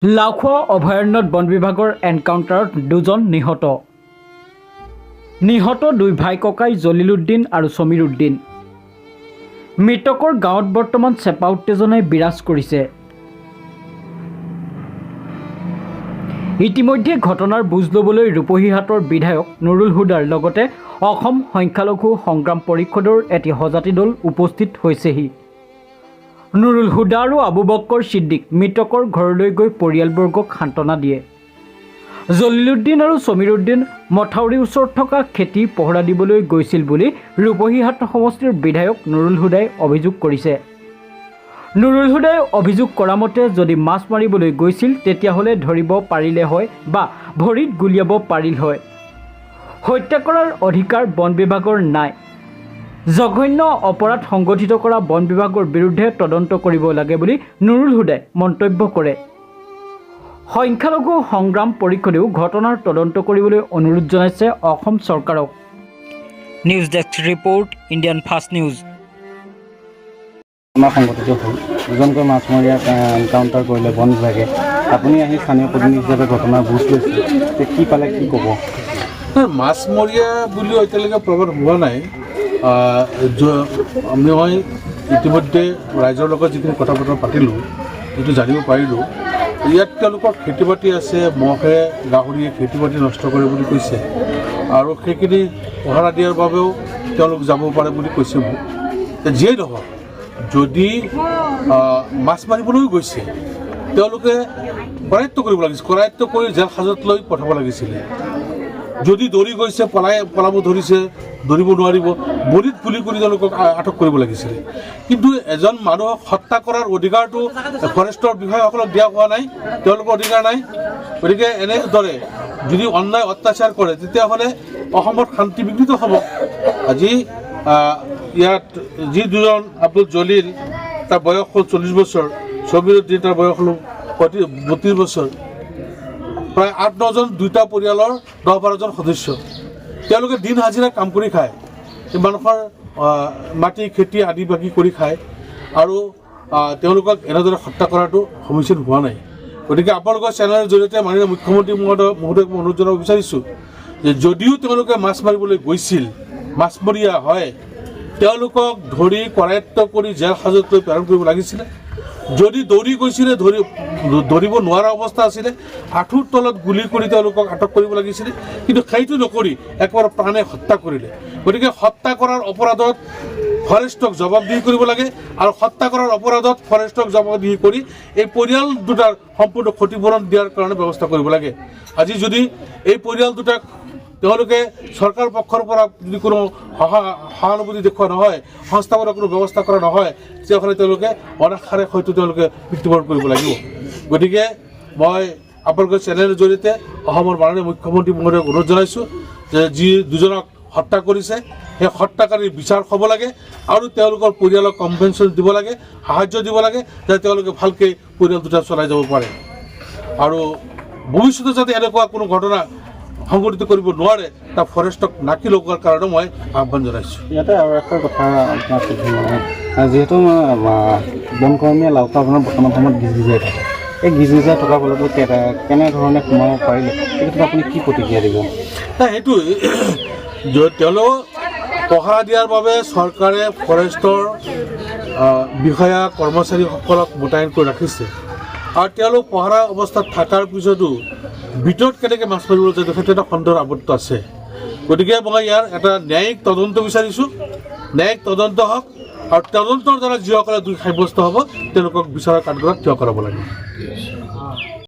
লাওখোৱা অভয়াৰণ্যত বন বিভাগৰ এনকাউণ্টাৰত দুজন নিহত। দুই ভাই ককাই জলিল উদ্দিন আৰু সমীৰ উদ্দিন। মৃতকৰ গাঁৱত বৰ্তমান চেপা উত্তেজনাই বিৰাজ কৰিছে। ইতিমধ্যে ঘটনাৰ বুজ ল'বলৈ ৰূপহীহাটৰ বিধায়ক নুৰুল হুদাৰ লগতে অসম সংখ্যালঘু সংগ্ৰাম পৰিষদৰ এটি সজাতি দল উপস্থিত হৈছেহি। নুৰুল হুদা আৰু আবু বক্কৰ ছিদ্দিক মৃতকৰ ঘৰলৈ গৈ পৰিয়ালবৰ্গক সান্তনা দিয়ে। জলিল উদ্দিন আৰু সমীৰ উদ্দিন মথাউৰিৰ ওচৰত থকা খেতি পহৰা দিবলৈ গৈছিল বুলি ৰূপহীহাট সমষ্টিৰ বিধায়ক নুৰুল হুদাই অভিযোগ কৰিছে। নুৰুল হুদাই অভিযোগ কৰা মতে যদি মাছ মাৰিবলৈ গৈছিল তেতিয়াহ'লে ধৰিব পাৰিলে হয় বা ভৰিত গুলিয়াব পাৰিল হয়। হত্যা কৰাৰ অধিকাৰ বন বিভাগৰ নাই। জঘন্য অপৰাধ সংগঠিত কৰা বন বিভাগৰ বিৰুদ্ধে তদন্ত কৰিব লাগে বুলি নুৰুল হুদাই মন্তব্য কৰে। সংখ্যালঘু সংগ্ৰাম পৰিষদেও ঘটনাৰ তদন্ত কৰিবলৈ অনুৰোধ জনাইছে অসম চৰকাৰক। News desk report, Indian fast news. সংগঠিত হ'ল দুজনকৈ মাছমৰীয়াক এনকাউণ্টাৰ কৰিলে বন বিভাগে। আপুনি আহি স্থানীয় প্ৰতিনিধি হিচাপে ঘটনাৰ বুজ লৈছে, কি পালে কি ক'ব? মাছমৰীয়া বুলিও এতিয়ালৈকে প্ৰমাণ হোৱা নাই। মই ইতিমধ্যে ৰাইজৰ লগত যিখিনি কথা বতৰা পাতিলোঁ, যিটো জানিব পাৰিলোঁ, ইয়াত তেওঁলোকৰ খেতি বাতি আছে, মহে গাহৰিয়ে খেতি বাতি নষ্ট কৰে বুলি কৈছে আৰু সেইখিনি পহৰা দিয়াৰ বাবেও তেওঁলোক যাব পাৰে বুলি কৈছে মোক। যিয়েই নহওক, যদি মাছ মাৰিবলৈও গৈছে তেওঁলোকে কৰায়ত্ব কৰিব লাগিছিল, কৰায়ত্ব কৰি জেল হাজত লৈ পঠাব লাগিছিলে। যদি দৌৰি গৈছে, পলাব ধৰিছে, দৌৰিব নোৱাৰিব, বলিত গুলি কৰি তেওঁলোকক আটক কৰিব লাগিছিলে। কিন্তু এজন মানুহক হত্যা কৰাৰ অধিকাৰটো ফৰেষ্টৰ বিষয়াসকলক দিয়া হোৱা নাই, তেওঁলোকৰ অধিকাৰ নাই। গতিকে এনেদৰে যদি অন্যায় অত্যাচাৰ কৰে তেতিয়াহ'লে অসমত শান্তি বিঘ্নিত হ'ব। আজি ইয়াত যি দুজন, আব্দুল জলিল, তাৰ বয়স হ'ল 40 বছৰ, সমীৰ উদ্দিন, তাৰ বয়স হ'ল 32 বছৰ, প্ৰায় 8-9জন, দুটা পৰিয়ালৰ 10-12জন সদস্য। তেওঁলোকে দিন হাজিৰা কাম কৰি খায়, মানুহৰ মাটি খেতি আদি বাকী কৰি খায় আৰু তেওঁলোকক এনেদৰে হত্যা কৰাটো সমীচীন হোৱা নাই। গতিকে আপোনালোকৰ চেনেলৰ জৰিয়তে মাননীয় মুখ্যমন্ত্ৰী মহোদয়ক অনুৰোধ জনাব বিচাৰিছোঁ যে যদিও তেওঁলোকে মাছ মাৰিবলৈ গৈছিল, মাছমৰীয়া হয়, তেওঁলোকক ধৰি কৰায়ত্ব কৰি জেল হাজতলৈ প্ৰেৰণ কৰিব লাগিছিলে। যদি দৌৰি গৈছিলে, ধৰিব নোৱাৰা অৱস্থা আছিলে, আঁঠুৰ তলত গুলি কৰি তেওঁলোকক আটক কৰিব লাগিছিলে। কিন্তু সেইটো নকৰি একেবাৰে প্ৰাণে হত্যা কৰিলে। গতিকে হত্যা কৰাৰ অপৰাধত ফৰেষ্টক জবাবদিহি কৰিব লাগে আৰু হত্যা কৰাৰ অপৰাধত ফৰেষ্টক জবাবদিহি কৰি এই পৰিয়াল দুটাৰ সম্পূৰ্ণ ক্ষতিপূৰণ দিয়াৰ কাৰণে ব্যৱস্থা কৰিব লাগে। আজি যদি এই পৰিয়াল দুটাক তেওঁলোকে চৰকাৰৰ পক্ষৰ পৰা যদি কোনো সহানুভূতি দেখুওৱা নহয়, সংস্থাপনৰ কোনো ব্যৱস্থা কৰা নহয়, তেতিয়াহ'লে তেওঁলোকে অনাশাৰে হয়তো তেওঁলোকে মৃত্যুবৰণ কৰিব লাগিব। গতিকে মই আপোনালোকৰ চেনেলৰ জৰিয়তে অসমৰ মাননীয় মুখ্যমন্ত্ৰী মহোদয়ক অনুৰোধ জনাইছোঁ যে যি দুজনক হত্যা কৰিছে সেই হত্যাকাৰীৰ বিচাৰ হ'ব লাগে আৰু তেওঁলোকৰ পৰিয়ালক কম্পেনচেশ্যন দিব লাগে, সাহায্য দিব লাগে, যাতে তেওঁলোকে ভালকৈ পৰিয়াল দুটা চলাই যাব পাৰে আৰু ভৱিষ্যতে যাতে এনেকুৱা কোনো ঘটনা সংঘটিত কৰিব নোৱাৰে তাৰ ফৰেষ্টক নাকি লগোৱাৰ কাৰণে মই আহ্বান জনাইছোঁ। ইয়াতে আৰু এটা কথা আপোনাক যিহেতু বনকৰ্মীয়ে লাওখোৱা আপোনাৰ বৰ্তমান সময়ত গিজগিজাই থাকে, এই গিজগিজাই থকাৰ ফলতো কেনেধৰণে সোমাব পাৰিলে এই ক্ষেত্ৰত আপুনি কি প্ৰতিক্ৰিয়া দিব? সেইটো তেওঁলোক পহৰা দিয়াৰ বাবে চৰকাৰে ফৰেষ্টৰ বিষয়া কৰ্মচাৰীসকলক মোতায়েন কৰি ৰাখিছে আৰু তেওঁলোক পহৰা অৱস্থাত থকাৰ পিছতো ভিতৰত কেনেকৈ মাছ মাৰিবলৈ যায় সেইটো এটা সন্দেহৰ আৱদ্ধ আছে। গতিকে মই ইয়াৰ এটা ন্যায়িক তদন্ত বিচাৰিছোঁ, ন্যায়িক তদন্ত হওক আৰু তদন্তৰ দ্বাৰা যিসকলে দোষ সাব্যস্ত হ'ব তেওঁলোকক বিচাৰৰ কাঠগড়াত থিয় কৰাব লাগে।